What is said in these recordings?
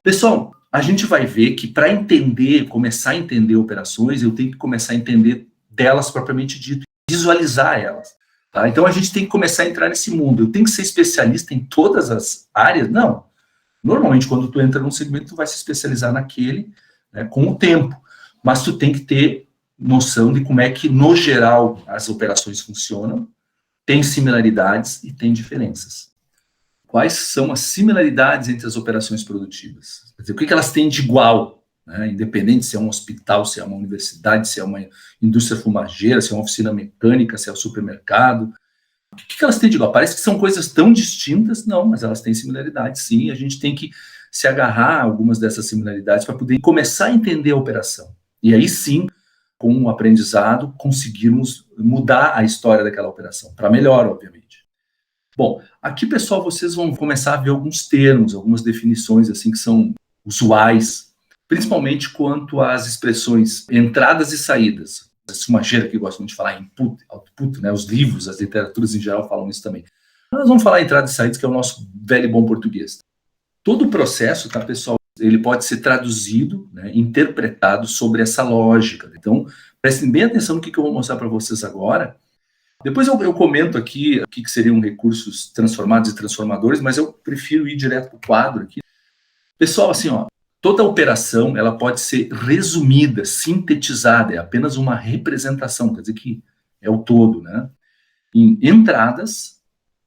Pessoal, a gente vai ver que para entender, começar a entender operações, eu tenho que começar a entender delas propriamente dito, visualizar elas. Tá? Então a gente tem que começar a entrar nesse mundo. Eu tenho que ser especialista em todas as áreas? Não. Normalmente, quando tu entra num segmento, tu vai se especializar naquele, né, com o tempo. Mas tu tem que ter noção de como é que, no geral, as operações funcionam, tem similaridades e tem diferenças. Quais são as similaridades entre as operações produtivas? Quer dizer, o que elas têm de igual, né? Independente se é um hospital, se é uma universidade, se é uma indústria fumageira, se é uma oficina mecânica, se é um supermercado. O que elas têm de igual? Parece que são coisas tão distintas, não, mas elas têm similaridades, sim, e a gente tem que se agarrar a algumas dessas similaridades para poder começar a entender a operação. E aí sim, com o aprendizado, conseguirmos mudar a história daquela operação, para melhor, obviamente. Bom, aqui, pessoal, vocês vão começar a ver alguns termos, algumas definições assim que são usuais, principalmente quanto às expressões entradas e saídas. A fumageira que gosta muito de falar input, output, né? Os livros, as literaturas em geral falam isso também. Nós vamos falar entradas e saídas, que é o nosso velho e bom português. Todo o processo, tá, pessoal, ele pode ser traduzido, né, interpretado sobre essa lógica. Então, prestem bem atenção no que eu vou mostrar para vocês agora. Depois eu comento aqui o que seriam recursos transformados e transformadores, mas eu prefiro ir direto para o quadro aqui. Pessoal, assim, ó, toda operação ela pode ser resumida, sintetizada, é apenas uma representação, quer dizer que é o todo, né? Em entradas,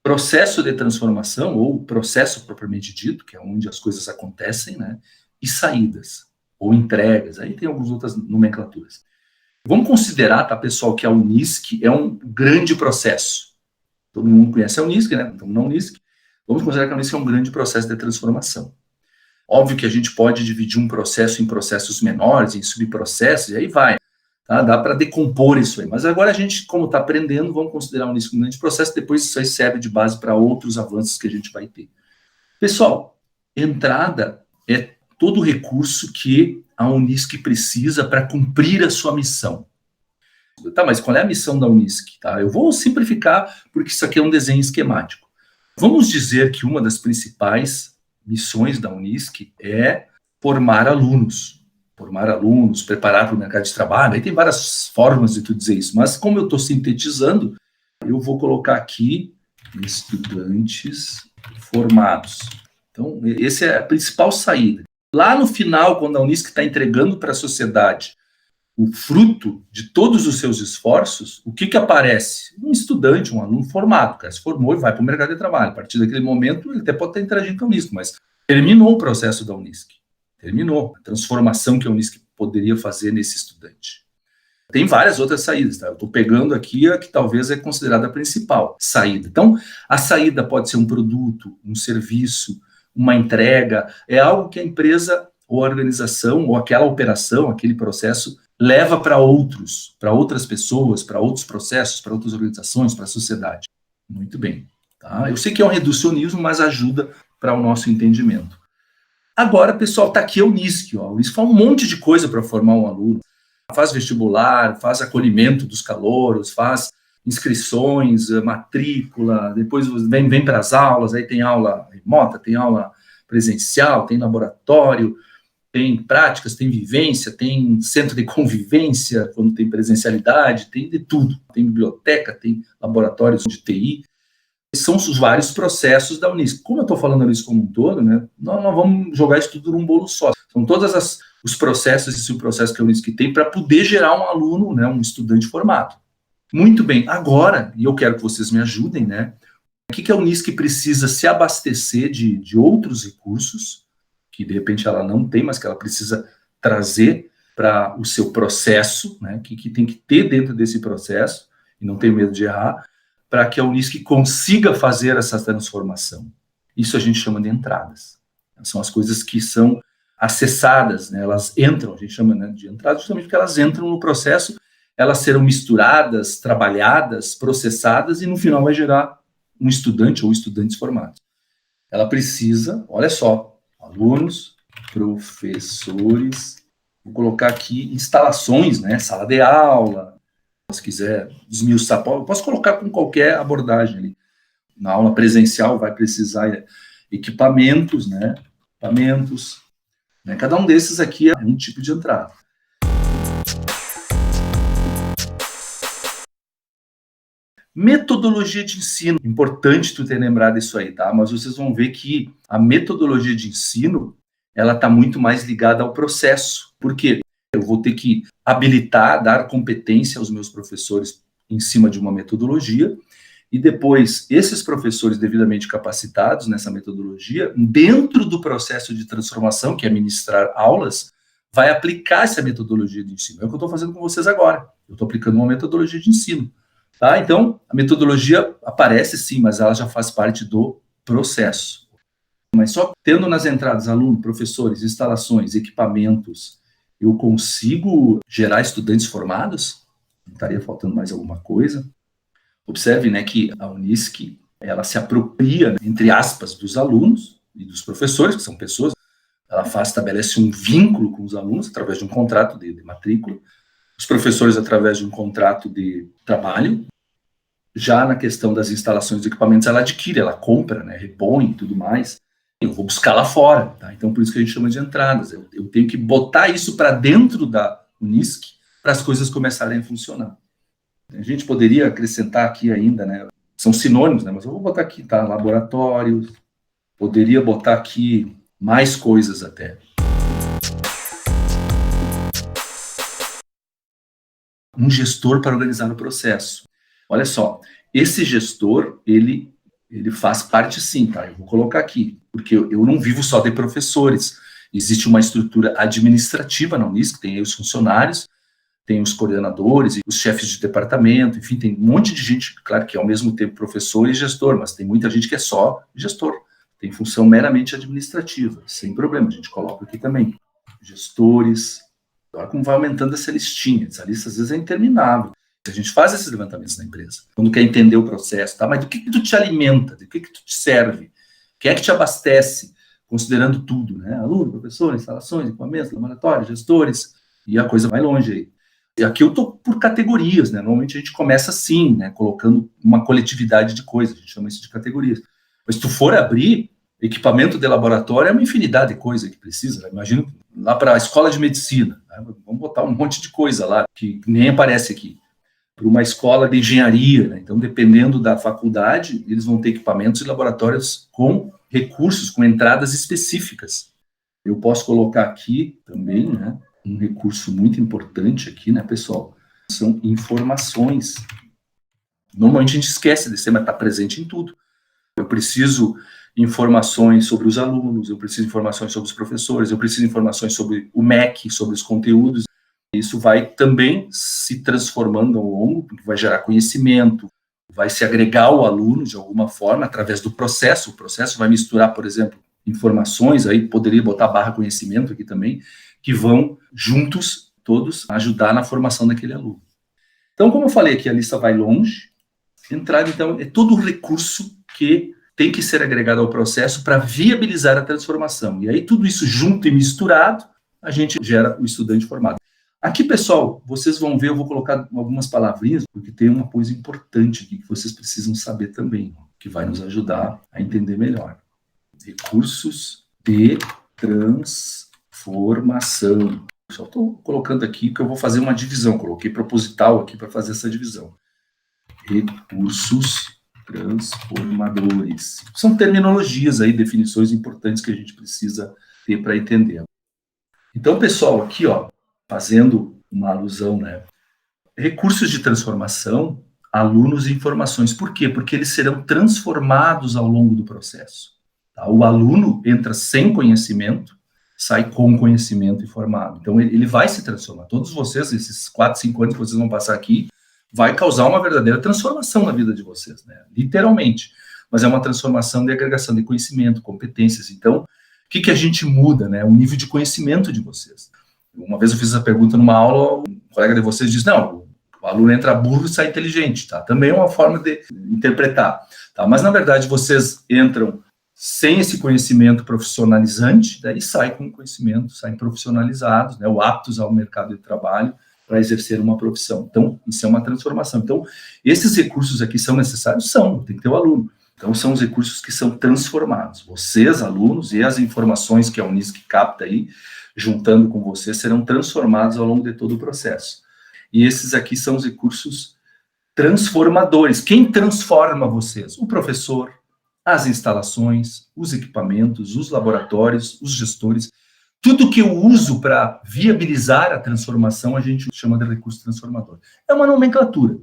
processo de transformação, ou processo propriamente dito, que é onde as coisas acontecem, né? E saídas, ou entregas, aí tem algumas outras nomenclaturas. Vamos considerar, tá, pessoal, que a Unisc é um grande processo. Todo mundo conhece a Unisc, né? Então, na Unisc, vamos considerar que a Unisc é um grande processo de transformação. Óbvio que a gente pode dividir um processo em processos menores, em subprocessos, e aí vai. Tá? Dá para decompor isso aí. Mas agora a gente, como está aprendendo, vamos considerar a Unisc um grande processo, depois isso aí serve de base para outros avanços que a gente vai ter. Pessoal, entrada é todo o recurso que a Unisc precisa para cumprir a sua missão. Tá, mas qual é a missão da Unisc? Tá? Eu vou simplificar, porque isso aqui é um desenho esquemático. Vamos dizer que uma das principais missões da Unisc é formar alunos, preparar para o mercado de trabalho. Aí tem várias formas de tu dizer isso, mas como eu estou sintetizando, eu vou colocar aqui estudantes formados. Então, essa é a principal saída. Lá no final, quando a Unisc está entregando para a sociedade o fruto de todos os seus esforços, o que aparece? Um estudante, um aluno formado, que se formou e vai para o mercado de trabalho. A partir daquele momento, ele até pode estar interagindo com a Unisc, mas terminou o processo da Unisc. Terminou a transformação que a Unisc poderia fazer nesse estudante. Tem várias outras saídas, tá? Eu estou pegando aqui a que talvez é considerada a principal saída. Então, a saída pode ser um produto, um serviço, uma entrega, é algo que a empresa ou a organização, ou aquela operação, aquele processo, leva para outros, para outras pessoas, para outros processos, para outras organizações, para a sociedade. Muito bem. Tá? Eu sei que é um reducionismo, mas ajuda para o nosso entendimento. Agora, pessoal, está aqui a Unisc. A Unisc faz um monte de coisa para formar um aluno. Faz vestibular, faz acolhimento dos calouros, faz inscrições, matrícula, depois vem para as aulas, aí tem aula remota, tem aula presencial, tem laboratório, tem práticas, tem vivência, tem centro de convivência, quando tem presencialidade, tem de tudo. Tem biblioteca, tem laboratórios de TI. São os vários processos da Unisc. Como eu estou falando isso como um todo, né, nós vamos jogar isso tudo num bolo só. São todos os processos e subprocessos que a Unisc tem para poder gerar um aluno, né, um estudante formado. Muito bem, agora, e eu quero que vocês me ajudem, né, o que a Unisc precisa se abastecer de outros recursos, que de repente ela não tem, mas que ela precisa trazer para o seu processo, né, que tem que ter dentro desse processo, e não ter medo de errar, para que a Unisc consiga fazer essa transformação. Isso a gente chama de entradas. São as coisas que são acessadas, né, elas entram, a gente chama, né, de entradas justamente porque elas entram no processo, elas serão misturadas, trabalhadas, processadas, e no final vai gerar um estudante ou estudantes formados. Ela precisa, olha só, alunos, professores, vou colocar aqui instalações, né, sala de aula, se quiser desmiuçar, posso colocar com qualquer abordagem ali. Na aula presencial vai precisar equipamentos, né, equipamentos, né? Cada um desses aqui é um tipo de entrada. Metodologia de ensino, importante tu ter lembrado isso aí, tá? Mas vocês vão ver que a metodologia de ensino, ela está muito mais ligada ao processo. Por quê? Eu vou ter que habilitar, dar competência aos meus professores em cima de uma metodologia, e depois esses professores devidamente capacitados nessa metodologia, dentro do processo de transformação, que é ministrar aulas, vai aplicar essa metodologia de ensino. É o que eu estou fazendo com vocês agora. Eu estou aplicando uma metodologia de ensino. Tá? Então, a metodologia aparece sim, mas ela já faz parte do processo. Mas só tendo nas entradas aluno, professores, instalações, equipamentos, eu consigo gerar estudantes formados? Não estaria faltando mais alguma coisa? Observe, né, que a Unisc, ela se apropria, entre aspas, dos alunos e dos professores, que são pessoas. Ela estabelece um vínculo com os alunos através de um contrato de matrícula, os professores através de um contrato de trabalho. Já na questão das instalações e equipamentos, ela adquire, ela compra, né, repõe e tudo mais. Eu vou buscar lá fora, tá? Então, por isso que a gente chama de entradas. Eu tenho que botar isso para dentro da Unisc para as coisas começarem a funcionar. A gente poderia acrescentar aqui ainda, né? São sinônimos, né? Mas eu vou botar aqui, tá? Laboratórios. Poderia botar aqui mais coisas até. Um gestor para organizar o processo. Olha só, esse gestor, ele faz parte sim, tá? Eu vou colocar aqui, porque eu não vivo só de professores. Existe uma estrutura administrativa na Unisc, tem aí os funcionários, tem os coordenadores, os chefes de departamento, enfim, tem um monte de gente, claro que é ao mesmo tempo professor e gestor, mas tem muita gente que é só gestor, tem função meramente administrativa, sem problema, a gente coloca aqui também. Gestores, olha como vai aumentando essa listinha, essa lista às vezes é interminável. A gente faz esses levantamentos na empresa, quando quer entender o processo, tá? Mas do que tu te alimenta, do que tu te serve, quem é que te abastece, considerando tudo, né? Aluno, professor, instalações, equipamentos, laboratórios, gestores, e a coisa vai longe aí. E aqui eu estou por categorias, né? Normalmente a gente começa assim, né? Colocando uma coletividade de coisas, a gente chama isso de categorias. Mas se tu for abrir, equipamento de laboratório é uma infinidade de coisa que precisa, né? Imagina lá para a escola de medicina, né? Vamos botar um monte de coisa lá, que nem aparece aqui. Para uma escola de engenharia, né? Então, dependendo da faculdade, eles vão ter equipamentos e laboratórios com recursos, com entradas específicas. Eu posso colocar aqui também, né, um recurso muito importante aqui, né, pessoal, são informações. Normalmente a gente esquece desse, mas está presente em tudo. Eu preciso informações sobre os alunos, eu preciso informações sobre os professores, eu preciso informações sobre o MEC, sobre os conteúdos. Isso vai também se transformando ao longo, porque vai gerar conhecimento, vai se agregar ao aluno de alguma forma, através do processo. O processo vai misturar, por exemplo, informações, aí poderia botar barra conhecimento aqui também, que vão juntos, todos, ajudar na formação daquele aluno. Então, como eu falei aqui, a lista vai longe. Entrada, então, é todo o recurso que tem que ser agregado ao processo para viabilizar a transformação. E aí, tudo isso junto e misturado, a gente gera o estudante formado. Aqui, pessoal, vocês vão ver, eu vou colocar algumas palavrinhas, porque tem uma coisa importante aqui que vocês precisam saber também, que vai nos ajudar a entender melhor. Recursos de transformação. Só estou colocando aqui que eu vou fazer uma divisão, coloquei proposital aqui para fazer essa divisão. Recursos transformadores. São terminologias aí, definições importantes que a gente precisa ter para entender. Então, pessoal, aqui, ó, fazendo uma alusão, né? Recursos de transformação, alunos e informações. Por quê? Porque eles serão transformados ao longo do processo. Tá? O aluno entra sem conhecimento, sai com conhecimento e formado. Então, ele vai se transformar. Todos vocês, esses 4, 5 anos que vocês vão passar aqui, vai causar uma verdadeira transformação na vida de vocês, né? Literalmente. Mas é uma transformação de agregação de conhecimento, competências. Então, o que a gente muda, né? O nível de conhecimento de vocês. Uma vez eu fiz essa pergunta numa aula, um colega de vocês disse, não, o aluno entra burro e sai inteligente, tá? Também é uma forma de interpretar, tá? Mas, na verdade, vocês entram sem esse conhecimento profissionalizante, daí saem com conhecimento, saem profissionalizados, né? Ou aptos ao mercado de trabalho para exercer uma profissão. Então, isso é uma transformação. Então, esses recursos aqui são necessários? São, tem que ter o aluno. Então, são os recursos que são transformados. Vocês, alunos, e as informações que a Unisc capta aí, juntando com vocês, serão transformados ao longo de todo o processo. E esses aqui são os recursos transformadores. Quem transforma vocês? O professor, as instalações, os equipamentos, os laboratórios, os gestores. Tudo que eu uso para viabilizar a transformação, a gente chama de recurso transformador. É uma nomenclatura.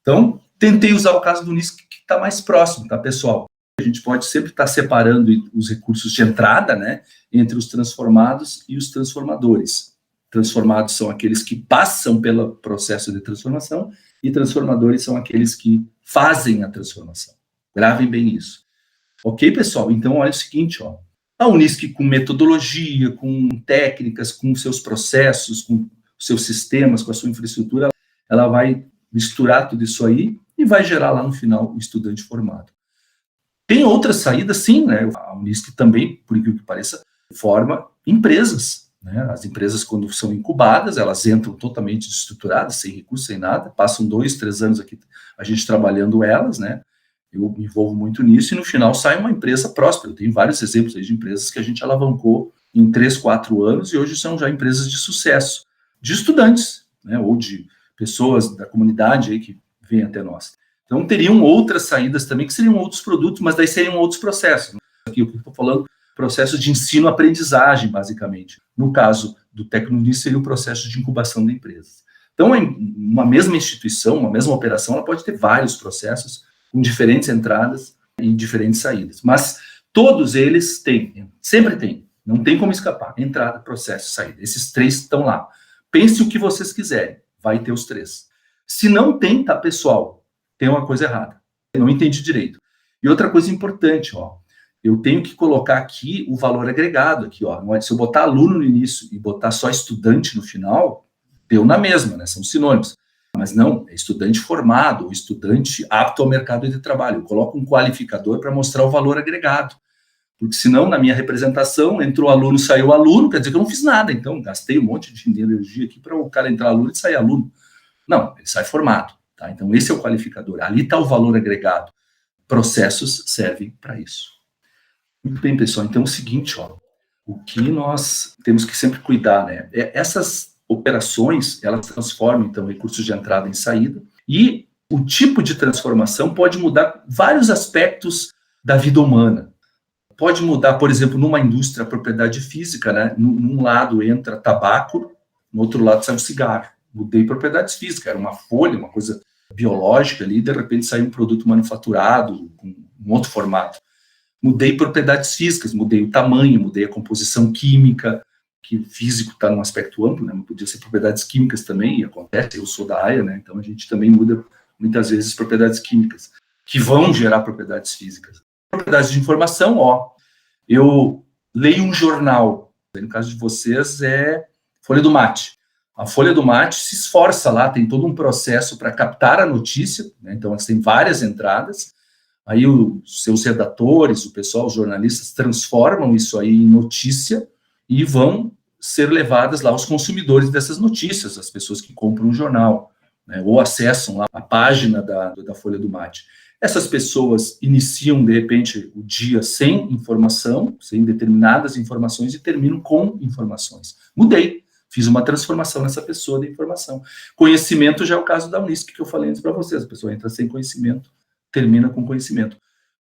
Então, tentei usar o caso do Unisc, que está mais próximo, tá, pessoal? A gente pode sempre estar separando os recursos de entrada, né, entre os transformados e os transformadores. Transformados são aqueles que passam pelo processo de transformação e transformadores são aqueles que fazem a transformação. Gravem bem isso. Ok, pessoal? Então, olha o seguinte, ó. A Unisc, com metodologia, com técnicas, com seus processos, com seus sistemas, com a sua infraestrutura, ela vai misturar tudo isso aí e vai gerar lá no final o estudante formado. Tem outras saídas, sim, né? A Unisc também, por incrível que pareça, forma empresas, né? As empresas, quando são incubadas, elas entram totalmente destruturadas, sem recursos, sem nada, passam 2, 3 anos aqui, a gente trabalhando elas, né? Eu me envolvo muito nisso e no final sai uma empresa próspera. Eu tenho vários exemplos aí de empresas que a gente alavancou em 3, 4 anos e hoje são já empresas de sucesso, de estudantes, né? Ou de pessoas da comunidade aí que vêm até nós. Então, teriam outras saídas também, que seriam outros produtos, mas daí seriam outros processos. Aqui eu estou falando processo de ensino-aprendizagem, basicamente. No caso do Tecnonis, seria o processo de incubação da empresa. Então, uma mesma instituição, uma mesma operação, ela pode ter vários processos com diferentes entradas e diferentes saídas. Mas todos eles têm, sempre tem, não tem como escapar. Entrada, processo, saída. Esses 3 estão lá. Pense o que vocês quiserem, vai ter os 3. Se não tem, tá, pessoal? Tem uma coisa errada. Eu não entendi direito. E outra coisa importante, ó, eu tenho que colocar aqui o valor agregado aqui, ó. Se eu botar aluno no início e botar só estudante no final, deu na mesma, né? São sinônimos. Mas não, é estudante formado, ou estudante apto ao mercado de trabalho. Eu coloco um qualificador para mostrar o valor agregado. Porque senão, na minha representação, entrou aluno, saiu aluno, quer dizer que eu não fiz nada. Então, gastei um monte de energia aqui para o cara entrar aluno e sair aluno. Não, ele sai formado. Tá? Então, esse é o qualificador. Ali está o valor agregado. Processos servem para isso. Muito bem, pessoal. Então, é o seguinte, ó, o que nós temos que sempre cuidar, né? Essas operações, elas transformam, então, recursos de entrada em saída, e o tipo de transformação pode mudar vários aspectos da vida humana. Pode mudar, por exemplo, numa indústria, a propriedade física, né? Num lado entra tabaco, no outro lado sai um cigarro. Mudei propriedades físicas, era uma folha, uma coisa biológica ali, de repente saiu um produto manufaturado, com um outro formato. Mudei propriedades físicas, mudei o tamanho, mudei a composição química, que físico está num aspecto amplo, né? Podia ser propriedades químicas também, e acontece, eu sou da área, né? Então a gente também muda muitas vezes propriedades químicas, que vão gerar propriedades físicas. Propriedades de informação, ó, eu leio um jornal, no caso de vocês é Folha do Mate. A Folha do Mate se esforça lá, tem todo um processo para captar a notícia, né? Então elas têm várias entradas, aí os seus redatores, o pessoal, os jornalistas, transformam isso aí em notícia e vão ser levadas lá aos consumidores dessas notícias, as pessoas que compram o jornal, né? Ou acessam lá a página da Folha do Mate. Essas pessoas iniciam, de repente, o dia sem informação, sem determinadas informações, e terminam com informações. Mudei, fiz uma transformação nessa pessoa de informação. Conhecimento já é o caso da Unisc, que eu falei antes para vocês. A pessoa entra sem conhecimento, termina com conhecimento.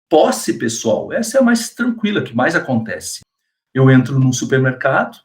Posse, pessoal, essa é a mais tranquila, que mais acontece. Eu entro num supermercado,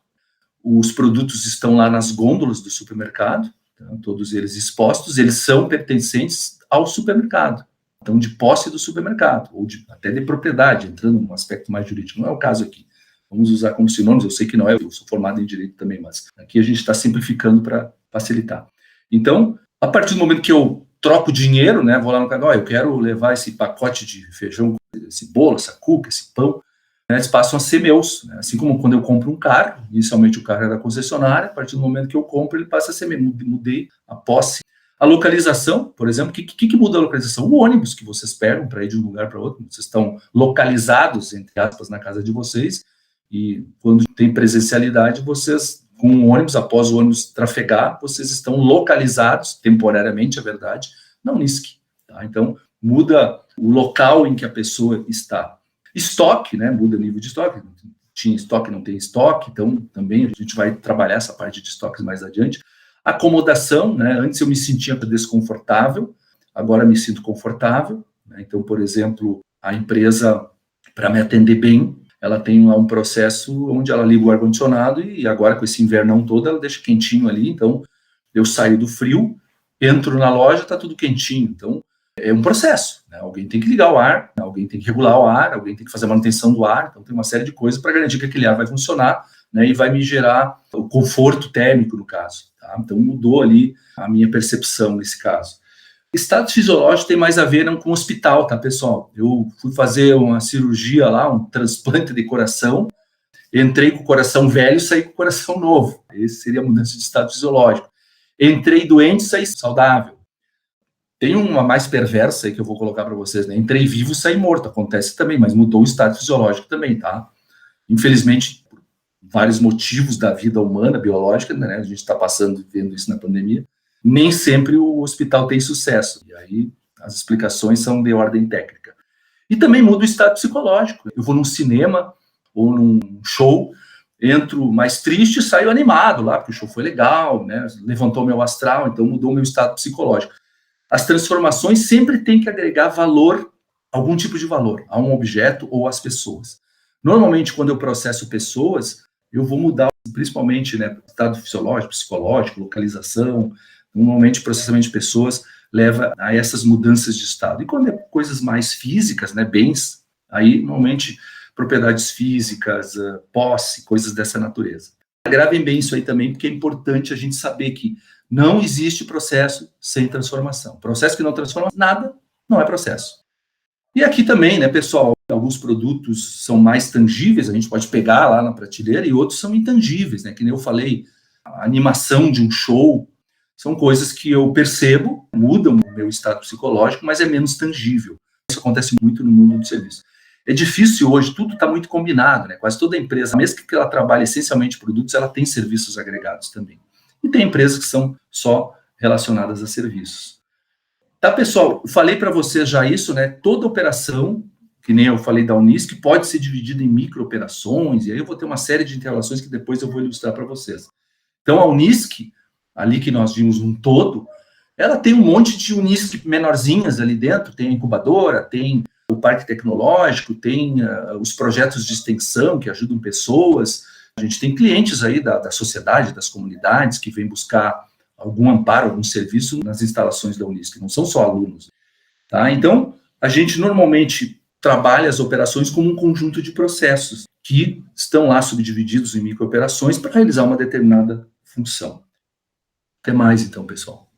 os produtos estão lá nas gôndolas do supermercado, tá? Todos eles expostos, eles são pertencentes ao supermercado. Então, de posse do supermercado, ou até de propriedade, entrando num aspecto mais jurídico. Não é o caso aqui. Vamos usar como sinônimos, eu sei que não é, eu sou formado em Direito também, mas aqui a gente está simplificando para facilitar. Então, a partir do momento que eu troco dinheiro, né, vou lá no canal, eu quero levar esse pacote de feijão, esse bolo, essa cuca, esse pão, né, eles passam a ser meus. Né? Assim como quando eu compro um carro, inicialmente o carro era da concessionária, a partir do momento que eu compro, ele passa a ser meu. Mudei a posse. A localização, por exemplo, o que muda a localização? O ônibus que vocês pegam para ir de um lugar para outro, vocês estão localizados, entre aspas, na casa de vocês, e quando tem presencialidade, vocês, com o ônibus, após o ônibus trafegar, vocês estão localizados, temporariamente, é verdade, na Unisc. Tá? Então, muda o local em que a pessoa está. Estoque, né, muda o nível de estoque, tinha estoque, não tem estoque, então também a gente vai trabalhar essa parte de estoques mais adiante. Acomodação, né, antes eu me sentia desconfortável, agora me sinto confortável, né, então, por exemplo, a empresa, para me atender bem, ela tem lá um processo onde ela liga o ar-condicionado e agora com esse invernão todo ela deixa quentinho ali, então eu saio do frio, entro na loja, está tudo quentinho, então é um processo, né? Alguém tem que ligar o ar, alguém tem que regular o ar, alguém tem que fazer a manutenção do ar, então tem uma série de coisas para garantir que aquele ar vai funcionar, né, e vai me gerar o conforto térmico, no caso. Tá? Então mudou ali a minha percepção nesse caso. Estado fisiológico tem mais a ver não, com o hospital, tá, pessoal? Eu fui fazer uma cirurgia lá, um transplante de coração, entrei com o coração velho, saí com o coração novo. Esse seria a mudança de estado fisiológico. Entrei doente, saí saudável. Tem uma mais perversa aí que eu vou colocar para vocês, né? Entrei vivo, saí morto. Acontece também, mas mudou o estado fisiológico também, tá? Infelizmente, por vários motivos da vida humana, biológica, né? A gente está vendo isso na pandemia. Nem sempre o hospital tem sucesso. E aí as explicações são de ordem técnica. E também muda o estado psicológico. Eu vou num cinema ou num show, entro mais triste e saio animado lá, porque o show foi legal, né? Levantou meu astral, então mudou meu estado psicológico. As transformações sempre têm que agregar valor, algum tipo de valor, a um objeto ou às pessoas. Normalmente, quando eu processo pessoas, eu vou mudar, principalmente, né, estado fisiológico, psicológico, localização. Normalmente, o processamento de pessoas leva a essas mudanças de estado. E quando é coisas mais físicas, né, bens, aí, normalmente, propriedades físicas, posse, coisas dessa natureza. Gravem bem isso aí também, porque é importante a gente saber que não existe processo sem transformação. Processo que não transforma nada não é processo. E aqui também, né, pessoal, alguns produtos são mais tangíveis, a gente pode pegar lá na prateleira, e outros são intangíveis, né, que nem eu falei, a animação de um show, são coisas que eu percebo, mudam o meu estado psicológico, mas é menos tangível. Isso acontece muito no mundo do serviço. É difícil hoje, tudo está muito combinado, né? Quase toda empresa, mesmo que ela trabalhe essencialmente produtos, ela tem serviços agregados também. E tem empresas que são só relacionadas a serviços. Tá, pessoal? Eu falei para vocês já isso, né? Toda operação, que nem eu falei da Unisc, pode ser dividida em micro-operações, e aí eu vou ter uma série de interrelações que depois eu vou ilustrar para vocês. Então, a Unisc, ali que nós vimos um todo, ela tem um monte de Unisc menorzinhas ali dentro, tem a incubadora, tem o parque tecnológico, tem os projetos de extensão que ajudam pessoas. A gente tem clientes aí da sociedade, das comunidades, que vêm buscar algum amparo, algum serviço nas instalações da Unisc, não são só alunos. Tá? Então, a gente normalmente trabalha as operações como um conjunto de processos que estão lá subdivididos em micro-operações para realizar uma determinada função. Até mais, então, pessoal.